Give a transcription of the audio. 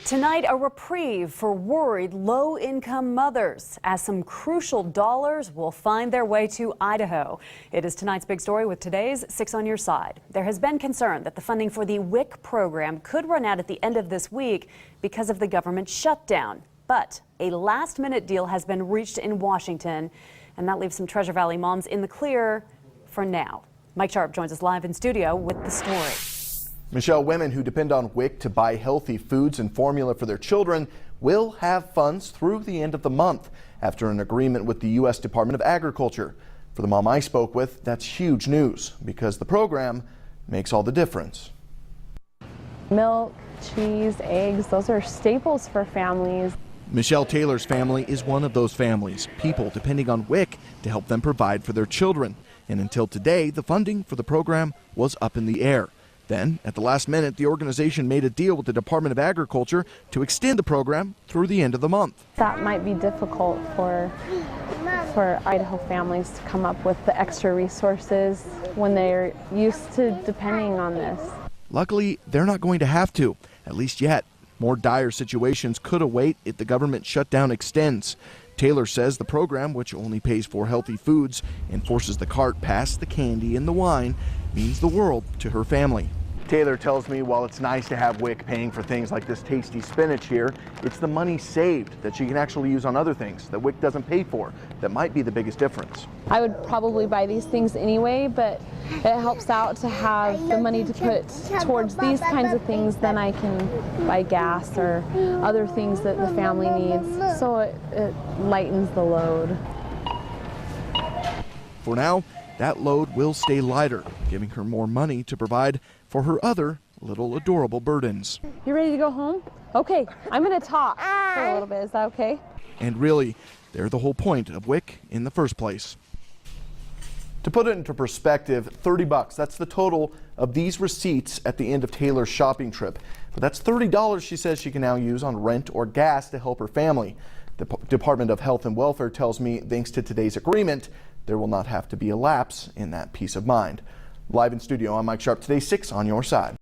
Tonight, a reprieve for worried low-income mothers as some crucial dollars will find their way to Idaho. It is tonight's big story with today's 6 on Your Side. There has been concern that the funding for the WIC program could run out at the end of this week because of the government shutdown. But a last-minute deal has been reached in Washington, and that leaves some Treasure Valley moms in the clear for now. Mike Sharp joins us live in studio with the story. Michelle, women who depend on WIC to buy healthy foods and formula for their children will have funds through the end of the month after an agreement with the U.S. Department of Agriculture. For the mom I spoke with, that's huge news because the program makes all the difference. Milk, cheese, eggs, those are staples for families. Michelle Taylor's family is one of those families, people depending on WIC to help them provide for their children. And until today, the funding for the program was up in the air. Then, at the last minute, the organization made a deal with the Department of Agriculture to extend the program through the end of the month. That might be difficult for Idaho families to come up with the extra resources when they're used to depending on this. Luckily, they're not going to have to, at least yet. More dire situations could await if the government shutdown extends. Taylor says the program, which only pays for healthy foods and forces the cart past the candy and the wine, means the world to her family. Taylor tells me while it's nice to have WIC paying for things like this tasty spinach here, it's the money saved that she can actually use on other things that WIC doesn't pay for that might be the biggest difference. I would probably buy these things anyway, but it helps out to have the money to put towards these kinds of things. Then I can buy gas or other things that the family needs, so it lightens the load. For now, that load will stay lighter, giving her more money to provide for her other little adorable burdens. You ready to go home? Okay, I'm going to talk for a little bit. Is that okay? And really, they're the whole point of WIC in the first place. To put it into perspective, $30, that's the total of these receipts at the end of Taylor's shopping trip. But that's $30 she says she can now use on rent or gas to help her family. The Department of Health and Welfare tells me, thanks to today's agreement, there will not have to be a lapse in that peace of mind. Live in studio, I'm Mike Sharp. Today's 6 on Your Side.